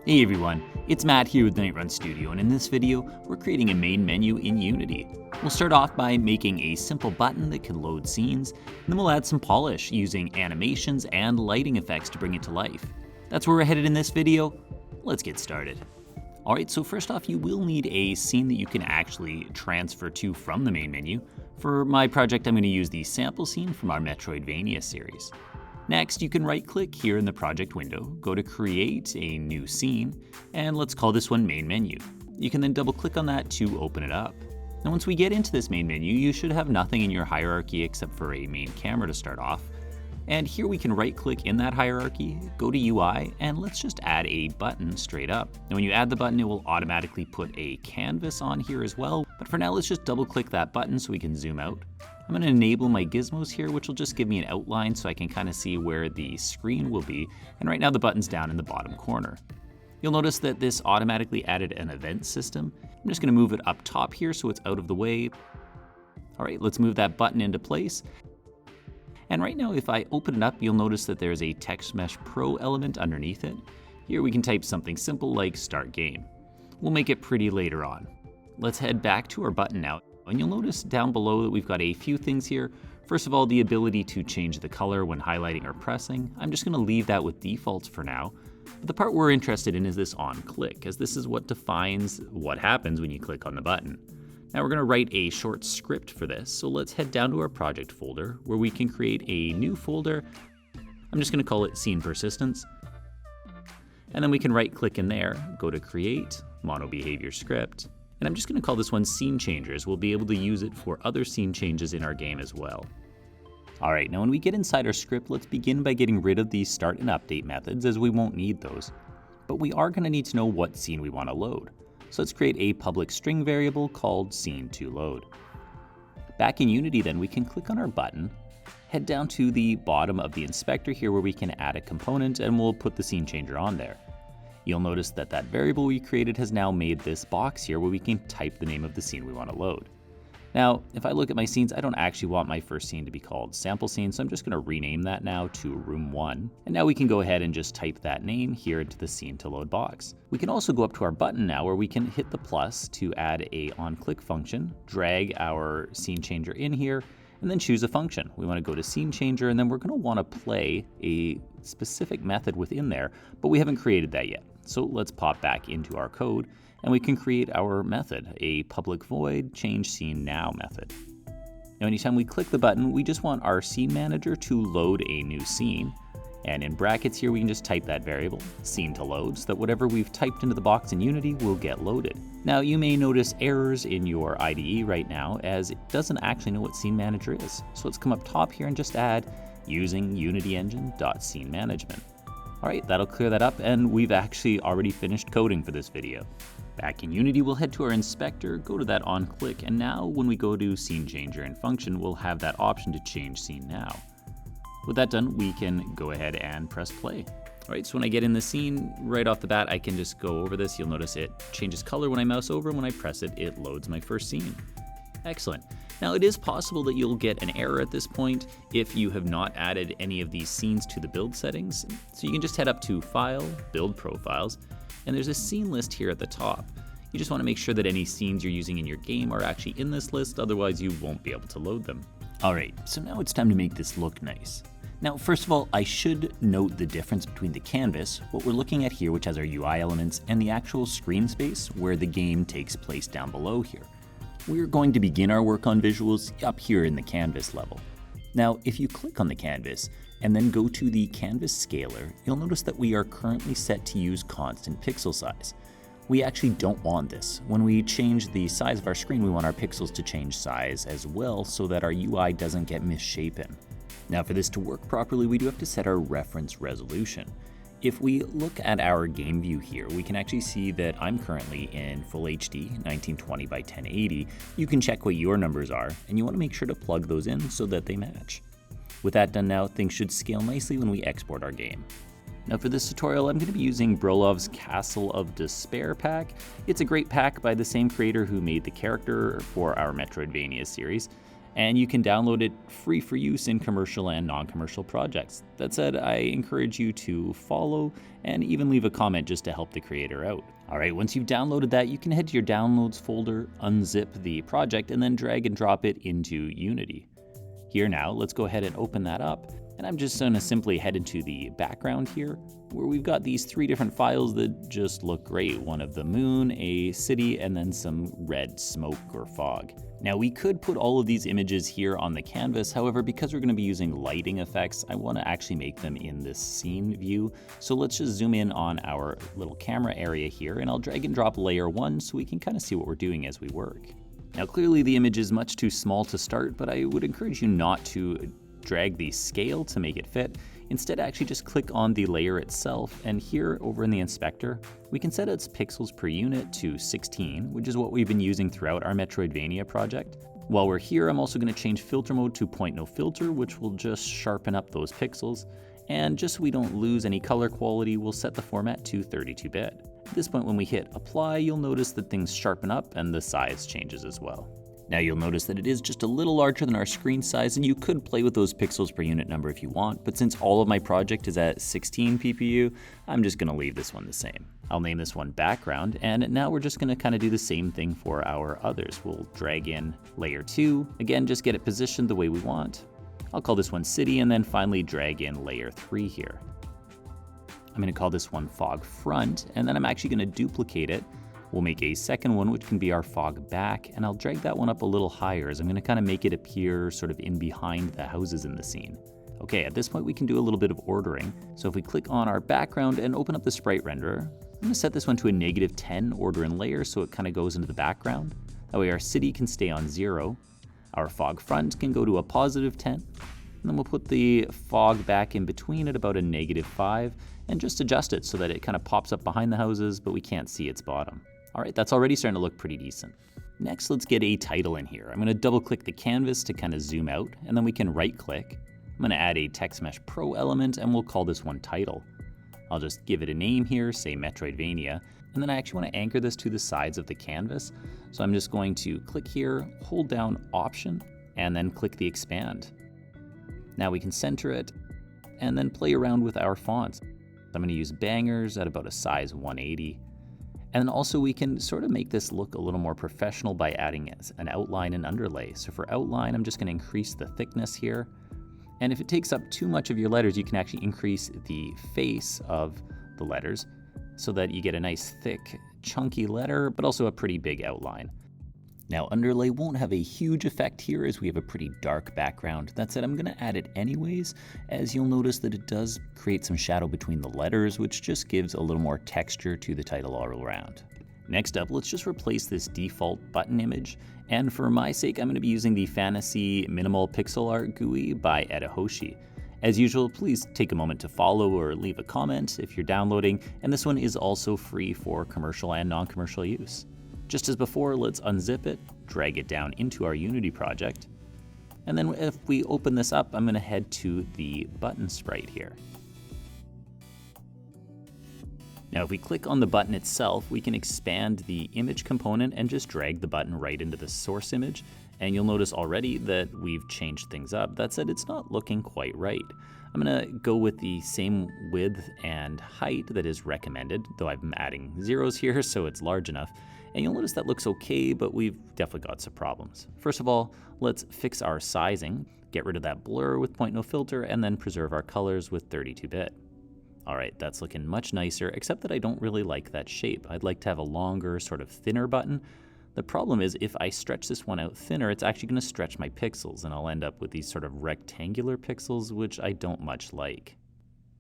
Hey everyone, it's Matt here with Nightrun Studio, and in this video, we're creating a main menu in Unity. We'll start off by making a simple button that can load scenes, and then we'll add some polish using animations and lighting effects to bring it to life. That's where we're headed in this video. Let's get started. Alright, so first off, you will need a scene that you can actually transfer to from the main menu. For my project, I'm going to use the sample scene from our Metroidvania series. Next, you can right-click here in the project window, go to Create a new scene, and let's call this one Main Menu. You can then double-click on that to open it up. Now once we get into this main menu, you should have nothing in your hierarchy except for a main camera to start off. And here we can right-click in that hierarchy, go to UI, and let's just add a button straight up. Now when you add the button, it will automatically put a canvas on here as well, but for now let's just double-click that button so we can zoom out. I'm going to enable my gizmos here, which will just give me an outline so I can kind of see where the screen will be, and right now the button's down in the bottom corner. You'll notice that this automatically added an event system. I'm just going to move it up top here so it's out of the way. Alright, let's move that button into place. And right now if I open it up, you'll notice that there's a Text Mesh Pro element underneath it. Here we can type something simple like Start Game. We'll make it pretty later on. Let's head back to our button now. And you'll notice down below that we've got a few things here. First of all, the ability to change the color when highlighting or pressing. I'm just going to leave that with defaults for now. But the part we're interested in is this on click, as this is what defines what happens when you click on the button. Now we're going to write a short script for this, so let's head down to our project folder where we can create a new folder. I'm just going to call it Scene Persistence. And then we can right click in there, go to Create, Mono Behavior Script. And I'm just going to call this one Scene Changers. We'll be able to use it for other scene changes in our game as well. Alright, now when we get inside our script, let's begin by getting rid of these start and update methods, as we won't need those. But we are going to need to know what scene we want to load. So let's create a public string variable called scene2load. Back in Unity then, we can click on our button, head down to the bottom of the inspector here where we can add a component, and we'll put the scene changer on there. You'll notice that that variable we created has now made this box here where we can type the name of the scene we want to load. Now, if I look at my scenes, I don't actually want my first scene to be called sample scene, so I'm just going to rename that now to room 1. And now we can go ahead and just type that name here into the scene to load box. We can also go up to our button now where we can hit the plus to add a on-click function, drag our scene changer in here, and then choose a function. We want to go to scene changer, and then we're going to want to play a specific method within there, but we haven't created that yet. So let's pop back into our code, and we can create our method, a public void change scene now method. Now anytime we click the button, we just want our scene manager to load a new scene, and in brackets here we can just type that variable, scene to load, so that whatever we've typed into the box in Unity will get loaded. Now you may notice errors in your IDE right now, as it doesn't actually know what scene manager is. So let's come up top here and just add using unityengine.scenemanagement. Alright, that'll clear that up, and we've actually already finished coding for this video. Back in Unity, we'll head to our inspector, go to that on click, and now when we go to scene changer and function, we'll have that option to change scene now. With that done, we can go ahead and press play. Alright, so when I get in the scene, right off the bat, I can just go over this. You'll notice it changes color when I mouse over, and when I press it, it loads my first scene. Excellent. Now it is possible that you'll get an error at this point if you have not added any of these scenes to the build settings. So you can just head up to File, Build Profiles, and there's a scene list here at the top. You just want to make sure that any scenes you're using in your game are actually in this list, otherwise you won't be able to load them. Alright, so now it's time to make this look nice. Now first of all, I should note the difference between the canvas, what we're looking at here, which has our UI elements, and the actual screen space where the game takes place down below here. We're going to begin our work on visuals up here in the canvas level. Now, if you click on the canvas and then go to the canvas scaler, you'll notice that we are currently set to use constant pixel size. We actually don't want this. When we change the size of our screen, we want our pixels to change size as well so that our UI doesn't get misshapen. Now, for this to work properly, we do have to set our reference resolution. If we look at our game view here, we can actually see that I'm currently in Full HD 1920 by 1080. You can check what your numbers are, and you want to make sure to plug those in so that they match. With that done now, things should scale nicely when we export our game. Now for this tutorial, I'm going to be using Brolov's Castle of Despair pack. It's a great pack by the same creator who made the character for our Metroidvania series. and you can download it free for use in commercial and non-commercial projects. That said, I encourage you to follow and even leave a comment just to help the creator out. All right, once you've downloaded that, you can head to your downloads folder, unzip the project, and then drag and drop it into Unity. Here now, let's go ahead and open that up. And I'm just gonna simply head into the background here, where we've got these 3 different files that just look great. One of the moon, a city, and then some red smoke or fog. Now we could put all of these images here on the canvas. However, because we're gonna be using lighting effects, I wanna actually make them in this scene view. So let's just zoom in on our little camera area here, and I'll drag and drop layer 1 so we can kind of see what we're doing as we work. Now clearly the image is much too small to start, but I would encourage you not to drag the scale to make it fit. Instead, actually just click on the layer itself, and here over in the inspector, we can set its pixels per unit to 16, which is what we've been using throughout our Metroidvania project. While we're here, I'm also going to change filter mode to point no filter, which will just sharpen up those pixels. And just so we don't lose any color quality, we'll set the format to 32-bit. At this point, when we hit apply, you'll notice that things sharpen up and the size changes as well. Now you'll notice that it is just a little larger than our screen size, and you could play with those pixels per unit number if you want, but since all of my project is at 16 PPU, I'm just gonna leave this one the same. I'll name this one background, and now we're just gonna kind of do the same thing for our others. We'll drag in layer 2, again, just get it positioned the way we want. I'll call this one city, and then finally drag in layer 3 here. I'm gonna call this one fog front, and then I'm actually gonna duplicate it. We'll make a second one, which can be our fog back, and I'll drag that one up a little higher as I'm gonna kind of make it appear sort of in behind the houses in the scene. Okay, at this point we can do a little bit of ordering. So if we click on our background and open up the sprite renderer, I'm gonna set this one to a -10 order in layer so it kind of goes into the background. That way our city can stay on 0. Our fog front can go to a +10. And then we'll put the fog back in between at about a -5 and just adjust it so that it kind of pops up behind the houses, but we can't see its bottom. All right, that's already starting to look pretty decent. Next, let's get a title in here. I'm gonna double click the canvas to kind of zoom out, and then we can right click. I'm gonna add a Text Mesh Pro element, and we'll call this one title. I'll just give it a name here, say Metroidvania, and then I actually wanna anchor this to the sides of the canvas. So I'm just going to click here, hold down Option, and then click the expand. Now we can center it, and then play around with our fonts. I'm gonna use bangers at about a size 180. And then also we can sort of make this look a little more professional by adding an outline and underlay. So for outline, I'm just gonna increase the thickness here. And if it takes up too much of your letters, you can actually increase the face of the letters so that you get a nice thick, chunky letter, but also a pretty big outline. Now underlay won't have a huge effect here as we have a pretty dark background. That said, I'm gonna add it anyways, as you'll notice that it does create some shadow between the letters, which just gives a little more texture to the title all around. Next up, let's just replace this default button image. And for my sake, I'm gonna be using the Fantasy Minimal Pixel Art GUI by Edahoshi. As usual, please take a moment to follow or leave a comment if you're downloading, and this one is also free for commercial and non-commercial use. Just as before, let's unzip it, drag it down into our Unity project. And then if we open this up, I'm gonna head to the button sprite here. Now, if we click on the button itself, we can expand the image component and just drag the button right into the source image. And you'll notice already that we've changed things up. That said, it's not looking quite right. I'm gonna go with the same width and height that is recommended, though I'm adding zeros here, so it's large enough. And you'll notice that looks okay, but we've definitely got some problems. First of all, let's fix our sizing, get rid of that blur with point no filter, and then preserve our colors with 32-bit. All right, that's looking much nicer, except that I don't really like that shape. I'd like to have a longer, sort of thinner button. The problem is if I stretch this one out thinner, it's actually gonna stretch my pixels, and I'll end up with these sort of rectangular pixels, which I don't much like.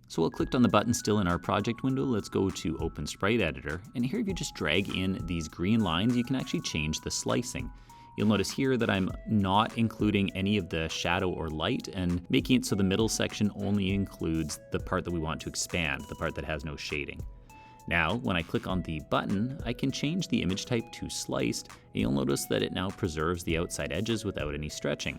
So while clicked on the button still in our project window, let's go to Open Sprite Editor. And here if you just drag in these green lines, you can actually change the slicing. You'll notice here that I'm not including any of the shadow or light and making it so the middle section only includes the part that we want to expand, the part that has no shading. Now, when I click on the button, I can change the image type to sliced, and you'll notice that it now preserves the outside edges without any stretching.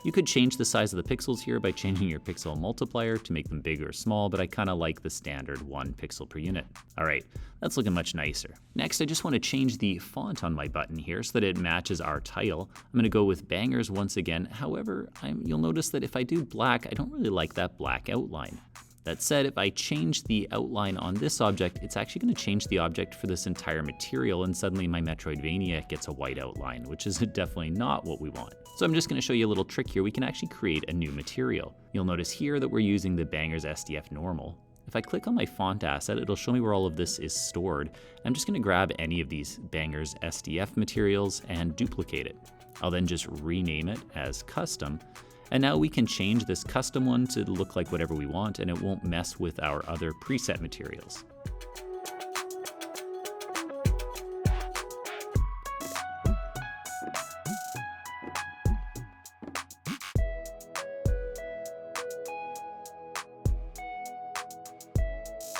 You could change the size of the pixels here by changing your pixel multiplier to make them big or small, but I kind of like the standard 1 pixel per unit. All right, that's looking much nicer. Next, I just want to change the font on my button here so that it matches our title. I'm going to go with bangers once again. However, you'll notice that if I do black, I don't really like that black outline. That said, if I change the outline on this object, it's actually going to change the object for this entire material, and suddenly my Metroidvania gets a white outline, which is definitely not what we want. So I'm just going to show you a little trick here. We can actually create a new material. You'll notice here that we're using the Bangers SDF normal. If I click on my font asset, it'll show me where all of this is stored. I'm just going to grab any of these Bangers SDF materials and duplicate it. I'll then just rename it as custom. And now we can change this custom one to look like whatever we want, and it won't mess with our other preset materials.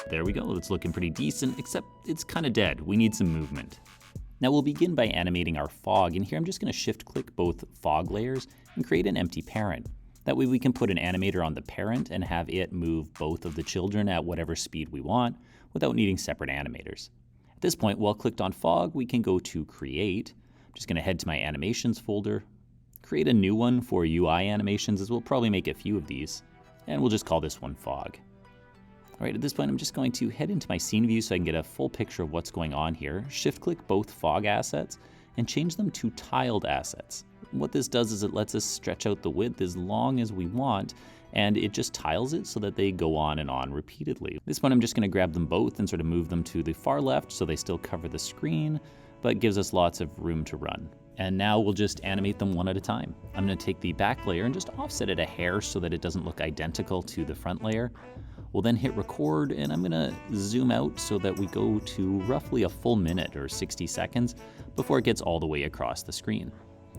There we go, it's looking pretty decent, except it's kind of dead. We need some movement. Now we'll begin by animating our fog, and here I'm just going to shift-click both fog layers and create an empty parent. That way we can put an animator on the parent and have it move both of the children at whatever speed we want without needing separate animators. At this point, while clicked on fog, we can go to Create. I'm just going to head to my Animations folder, create a new one for UI animations, as we'll probably make a few of these, and we'll just call this one Fog. All right, at this point, I'm just going to head into my scene view so I can get a full picture of what's going on here. Shift-click both fog assets and change them to tiled assets. What this does is it lets us stretch out the width as long as we want, and it just tiles it so that they go on and on repeatedly. At this point, I'm just going to grab them both and sort of move them to the far left so they still cover the screen, but gives us lots of room to run. And now we'll just animate them one at a time. I'm going to take the back layer and just offset it a hair so that it doesn't look identical to the front layer. We'll then hit record, and I'm going to zoom out so that we go to roughly a full minute or 60 seconds before it gets all the way across the screen.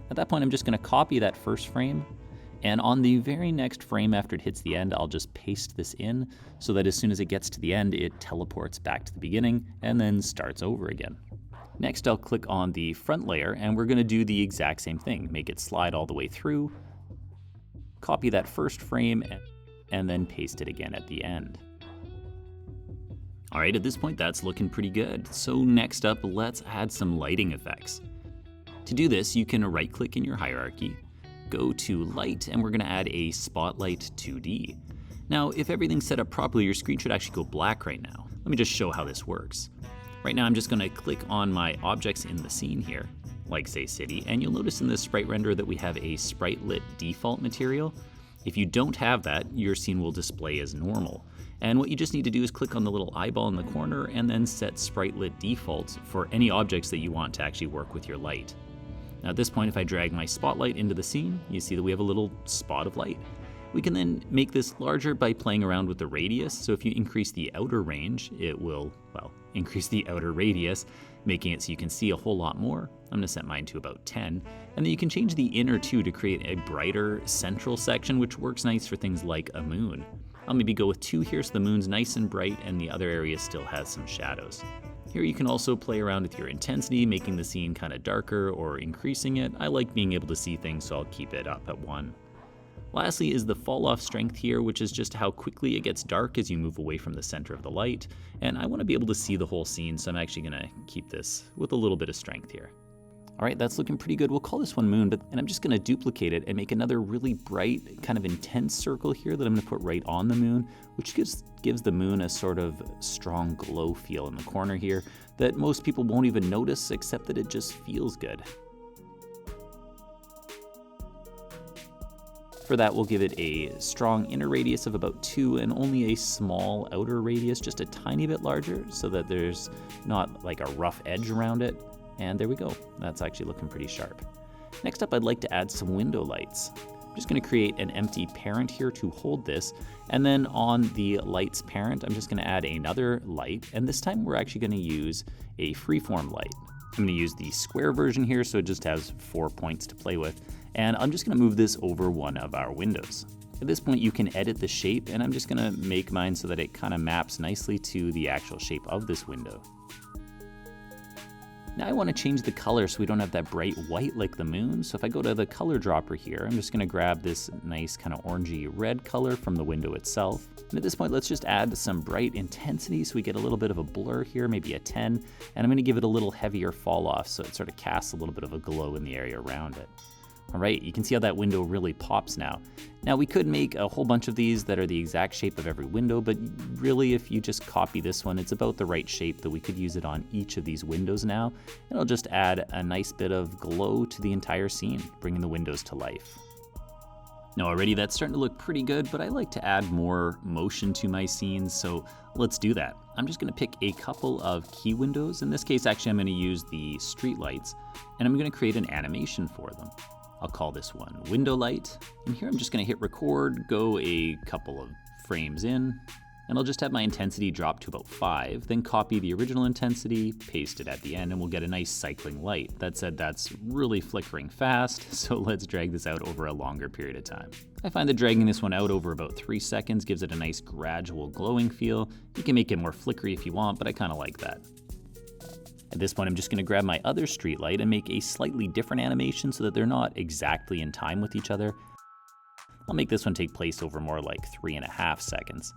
At that point, I'm just going to copy that first frame, and on the very next frame after it hits the end, I'll just paste this in so that as soon as it gets to the end, it teleports back to the beginning and then starts over again. Next, I'll click on the front layer, and we're going to do the exact same thing. Make it slide all the way through, copy that first frame, and then paste it again at the end. All right, at this point, that's looking pretty good. So next up, let's add some lighting effects. To do this, you can right-click in your hierarchy, go to Light, and we're gonna add a Spotlight 2D. Now, if everything's set up properly, your screen should actually go black right now. Let me just show how this works. Right now, I'm just gonna click on my objects in the scene here, like say city, and you'll notice in this sprite render that we have a sprite lit default material. If you don't have that, your scene will display as normal. And what you just need to do is click on the little eyeball in the corner and then set sprite lit defaults for any objects that you want to actually work with your light. Now at this point, if I drag my spotlight into the scene, you see that we have a little spot of light. We can then make this larger by playing around with the radius. So if you increase the outer range, it will, well, increase the outer radius, making it so you can see a whole lot more. I'm gonna set mine to about 10. And then you can change the inner too to create a brighter central section, which works nice for things like a moon. I'll maybe go with 2 here so the moon's nice and bright and the other area still has some shadows. Here you can also play around with your intensity, making the scene kind of darker or increasing it. I like being able to see things, so I'll keep it up at 1. Lastly is the fall off strength here, which is just how quickly it gets dark as you move away from the center of the light. And I want to be able to see the whole scene, so I'm actually going to keep this with a little bit of strength here. All right, that's looking pretty good. We'll call this one moon, and I'm just going to duplicate it and make another really bright, kind of intense circle here that I'm going to put right on the moon, which gives the moon a sort of strong glow feel in the corner here that most people won't even notice, except that it just feels good. For that, we'll give it a strong inner radius of about 2 and only a small outer radius, just a tiny bit larger, so that there's not like a rough edge around it. And there we go. That's actually looking pretty sharp. Next up, I'd like to add some window lights. I'm just going to create an empty parent here to hold this. And then on the lights parent, I'm just going to add another light. And this time we're actually going to use a freeform light. I'm going to use the square version here, so it just has 4 points to play with. And I'm just going to move this over one of our windows. At this point, you can edit the shape, and I'm just going to make mine so that it kind of maps nicely to the actual shape of this window. Now I want to change the color so we don't have that bright white like the moon. So if I go to the color dropper here, I'm just going to grab this nice kind of orangey red color from the window itself. And at this point, let's just add some bright intensity so we get a little bit of a blur here, maybe a 10. And I'm going to give it a little heavier fall off so it sort of casts a little bit of a glow in the area around it. All right, you can see how that window really pops now. Now we could make a whole bunch of these that are the exact shape of every window, but really if you just copy this one, it's about the right shape that we could use it on each of these windows now. And it'll just add a nice bit of glow to the entire scene, bringing the windows to life. Now already that's starting to look pretty good, but I like to add more motion to my scenes, so let's do that. I'm just gonna pick a couple of key windows. In this case, actually, I'm gonna use the street lights, and I'm gonna create an animation for them. I'll call this one window light. And here I'm just gonna hit record, go a couple of frames in, and I'll just have my intensity drop to about 5, then copy the original intensity, paste it at the end, and we'll get a nice cycling light. That said, that's really flickering fast, so let's drag this out over a longer period of time. I find that dragging this one out over about 3 seconds gives it a nice gradual glowing feel. You can make it more flickery if you want, but I kinda like that. At this point, I'm just gonna grab my other street light and make a slightly different animation so that they're not exactly in time with each other. I'll make this one take place over more like 3.5 seconds.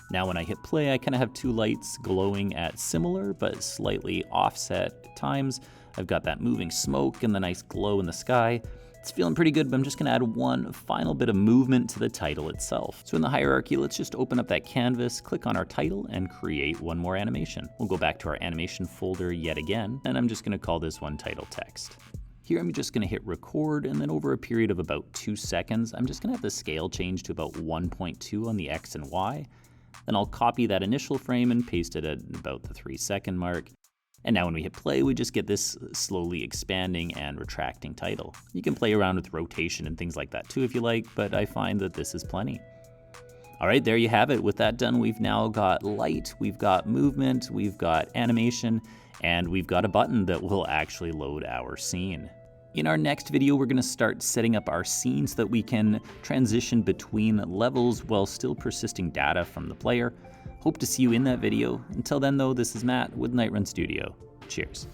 Now when I hit play, I kind of have 2 lights glowing at similar but slightly offset times. I've got that moving smoke and the nice glow in the sky. It's feeling pretty good, but I'm just gonna add one final bit of movement to the title itself. So in the hierarchy, let's just open up that canvas, click on our title, and create one more animation. We'll go back to our animation folder yet again, and I'm just gonna call this one title text. Here I'm just gonna hit record, and then over a period of about 2 seconds, I'm just gonna have the scale change to about 1.2 on the X and Y. Then I'll copy that initial frame and paste it at about the 3-second mark. And now when we hit play, we just get this slowly expanding and retracting title. You can play around with rotation and things like that too if you like, but I find that this is plenty. All right, there you have it. With that done, we've now got light, we've got movement, we've got animation, and we've got a button that will actually load our scene. In our next video, we're gonna start setting up our scene so that we can transition between levels while still persisting data from the player. Hope to see you in that video. Until then though, this is Matt with Nightrun Studio. Cheers.